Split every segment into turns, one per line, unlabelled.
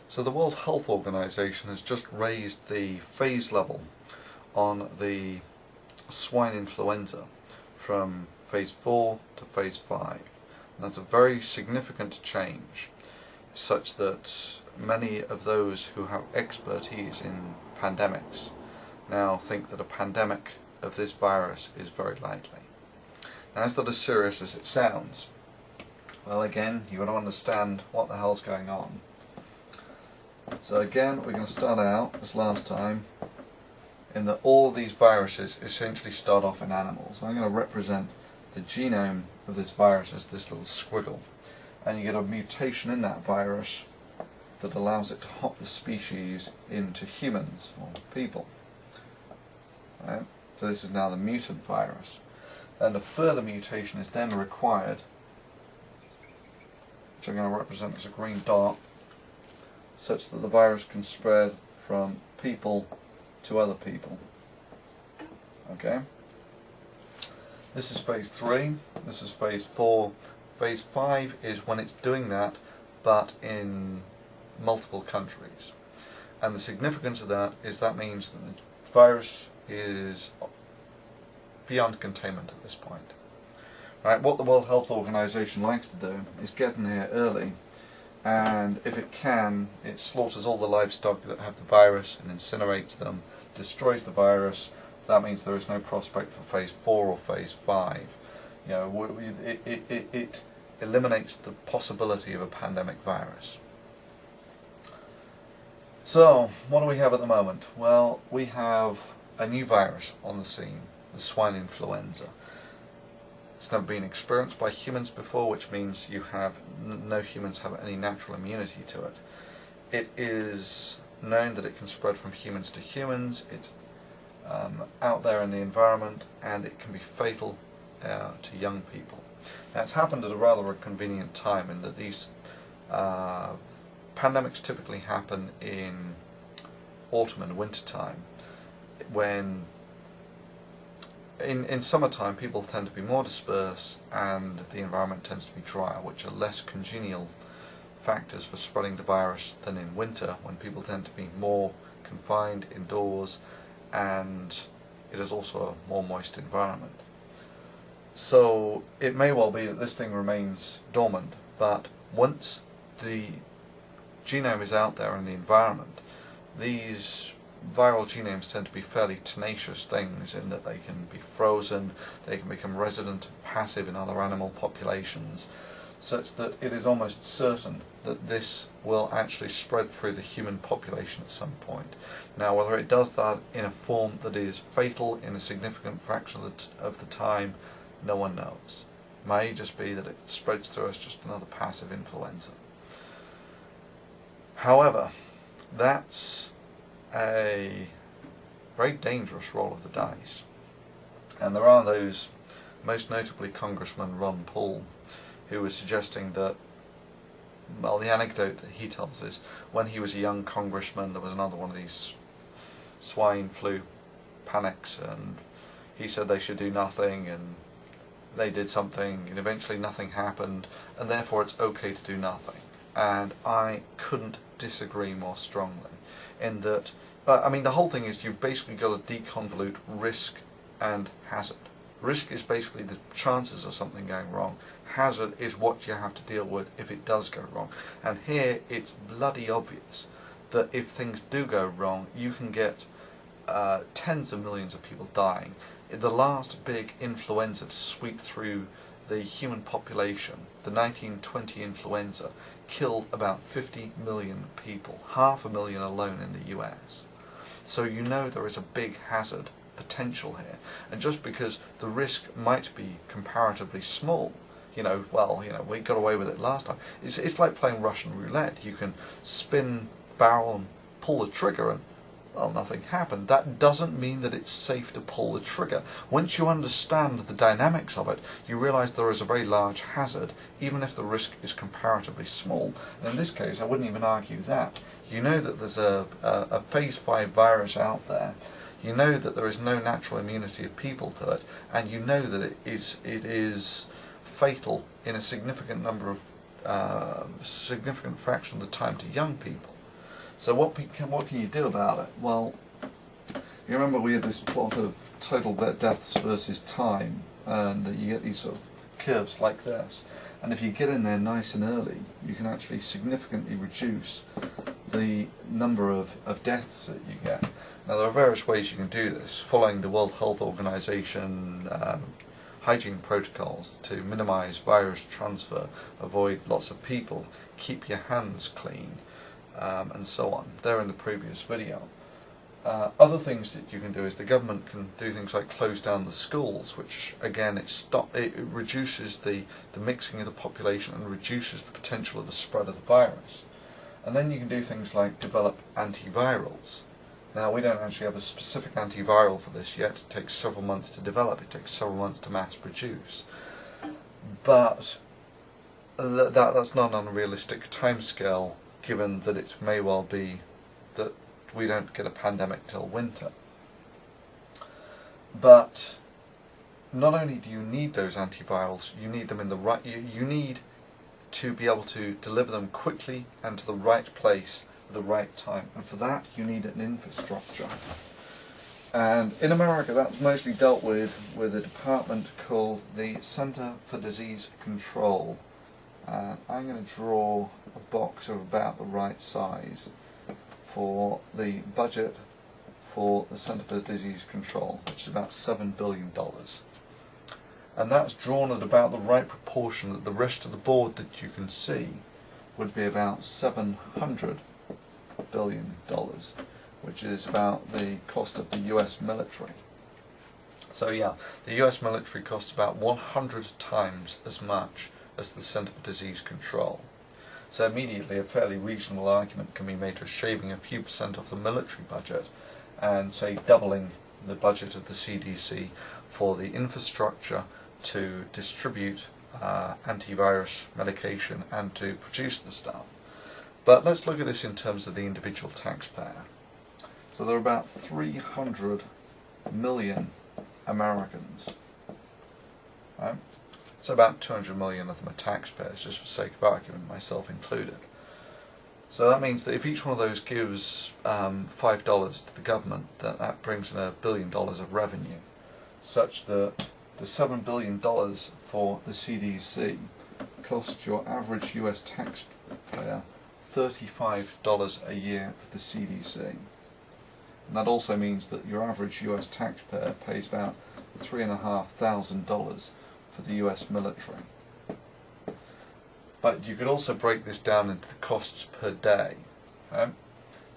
So the World Health Organization has just raised the phase level on the swine influenza from phase 4 to phase 5. And that's a very significant change, such that many of those who have expertise in pandemics now think that a pandemic of this virus is very likely. Now, is that as serious as it sounds? Well, again, you've got to understand what the hell's going on. So again, we're going to start out, as last time, in that all of these viruses essentially start off in animals. I'm going to represent the genome of this virus as this little squiggle. And you get a mutation in that virus that allows it to hop the species into humans, or people. Right? So this is now the mutant virus. And a further mutation is then required, which I'm going to represent as a green dot, such that the virus can spread from people to other people. Okay? This is phase 3, this is phase 4. Phase 5 is when it's doing that, but in multiple countries. And the significance of that is that means that the virus is beyond containment at this point. Right? What the World Health Organization likes to do is get in here early, and if it can, it slaughters all the livestock that have the virus and incinerates them, destroys the virus. That means there is no prospect for phase 4 or phase 5. You know, it eliminates the possibility of a pandemic virus. So, what do we have at the moment? Well, we have a new virus on the scene, the swine influenza. It's never been experienced by humans before, which means you have no humans have any natural immunity to it. It is known that it can spread from humans to humans. It's out there in the environment, and it can be fatal to young people. Now, it's happened at a rather convenient time in that these pandemics typically happen in autumn and winter time, when in summertime people tend to be more dispersed and the environment tends to be drier, which are less congenial factors for spreading the virus than in winter, when people tend to be more confined indoors and it is also a more moist environment. So it may well be that this thing remains dormant, but once the genome is out there in the environment, these viral genomes tend to be fairly tenacious things in that they can be frozen, they can become resident and passive in other animal populations, such that it is almost certain that this will actually spread through the human population at some point. Now, whether it does that in a form that is fatal in a significant fraction of the time, no one knows. It may just be that it spreads through as just another passive influenza. However, that's a very dangerous roll of the dice. And there are those, most notably Congressman Ron Paul, who was suggesting that, well, the anecdote that he tells is when he was a young congressman there was another one of these swine flu panics, and he said they should do nothing, and they did something, and eventually nothing happened, and therefore it's okay to do nothing. And I couldn't disagree more strongly in that, I mean, the whole thing is you've basically got to deconvolute risk and hazard. Risk is basically the chances of something going wrong. Hazard is what you have to deal with if it does go wrong. And here it's bloody obvious that if things do go wrong, you can get tens of millions of people dying. The last big influenza to sweep through the human population, the 1920 influenza, killed about 50 million people, 500,000 alone in the US. So you know there is a big hazard potential here, and just because the risk might be comparatively small, we got away with it last time. It's like playing Russian roulette. You can spin barrel and pull the trigger and, well, nothing happened. That doesn't mean that it's safe to pull the trigger. Once you understand the dynamics of it, you realize there is a very large hazard, even if the risk is comparatively small. And in this case, I wouldn't even argue that. You know that there's a phase 5 virus out there. You know that there is no natural immunity of people to it, and you know that it is fatal in a significant fraction of the time to young people. So what can you do about it? Well, you remember we had this plot of total deaths versus time, and you get these sort of curves like this. And if you get in there nice and early, you can actually significantly reduce the number of deaths that you get. Now there are various ways you can do this, following the World Health Organization hygiene protocols to minimize virus transfer, avoid lots of people, keep your hands clean, and so on. They're in the previous video. Other things that you can do is the government can do things like close down the schools, which again it reduces the mixing of the population and reduces the potential of the spread of the virus. And then you can do things like develop antivirals. Now we don't actually have a specific antiviral for this yet. It takes several months to develop, it takes several months to mass produce. But that's not an unrealistic timescale, given that it may well be that we don't get a pandemic till winter. But not only do you need those antivirals, you need them in the right. You need to be able to deliver them quickly and to the right place at the right time, and for that you need an infrastructure. And in America, that's mostly dealt with a department called the Center for Disease Control. And I'm going to draw a box of about the right size for the budget for the Center for Disease Control, which is about $7 billion. And that's drawn at about the right proportion that the rest of the board that you can see would be about $700 billion, which is about the cost of the US military. So yeah, the US military costs about 100 times as much as the Center for Disease Control. So immediately a fairly reasonable argument can be made for shaving a few percent off the military budget and, say, doubling the budget of the CDC for the infrastructure to distribute antivirus medication and to produce the stuff. But let's look at this in terms of the individual taxpayer. So there are about 300 million Americans. Right? So about 200 million of them are taxpayers, just for sake of argument, myself included. So that means that if each one of those gives $5 to the government, that brings in $1 billion of revenue, such that the $7 billion for the CDC costs your average US taxpayer $35 a year for the CDC. And that also means that your average US taxpayer pays about $3,500 for the US military. But you could also break this down into the costs per day. Okay?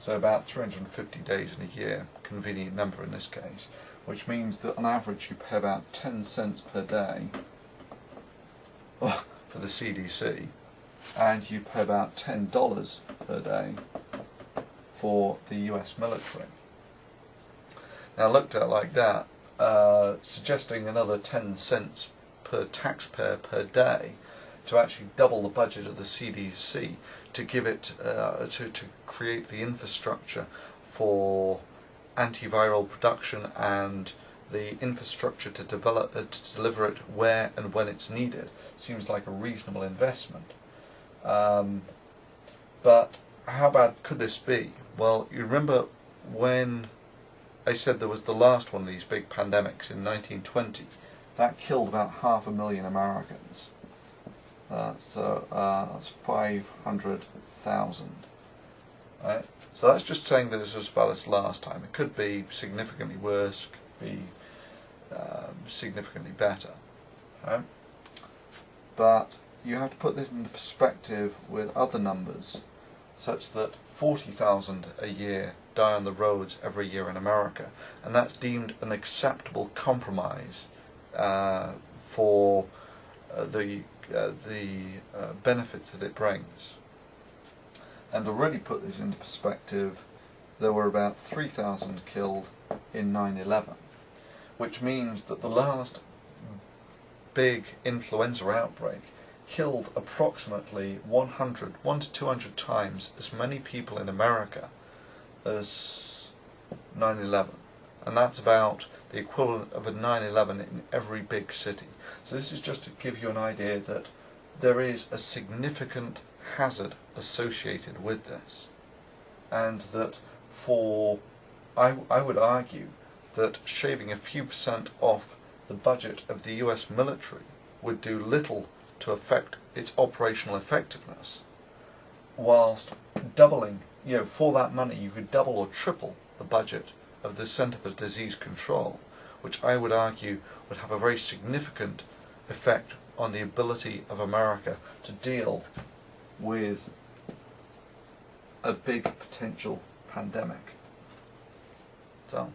So about 350 days in a year, convenient number in this case, which means that on average you pay about 10 cents per day for the CDC, and you pay about $10 per day for the US military. Now looked at like that, suggesting another 10 cents per taxpayer per day to actually double the budget of the CDC to give it to create the infrastructure for antiviral production and the infrastructure to develop to deliver it where and when it's needed seems like a reasonable investment. But how bad could this be? Well, you remember when I said there was the last one of these big pandemics in 1920. That killed about 500,000 Americans. So that's 500,000. Right? So that's just saying that it's as bad as last time. It could be significantly worse, could be significantly better. Right? But you have to put this into perspective with other numbers, such that 40,000 a year die on the roads every year in America, and that's deemed an acceptable compromise for the benefits that it brings. And to really put this into perspective, there were about 3,000 killed in 9/11, which means that the last big influenza outbreak killed approximately 1 to 200 times as many people in America as 9/11, and that's about the equivalent of a 9/11 in every big city. So this is just to give you an idea that there is a significant hazard associated with this. and that I would argue that shaving a few percent off the budget of the US military would do little to affect its operational effectiveness, whilst doubling, for that money you could double or triple the budget of the Centre for Disease Control, which I would argue would have a very significant effect on the ability of America to deal with a big potential pandemic. So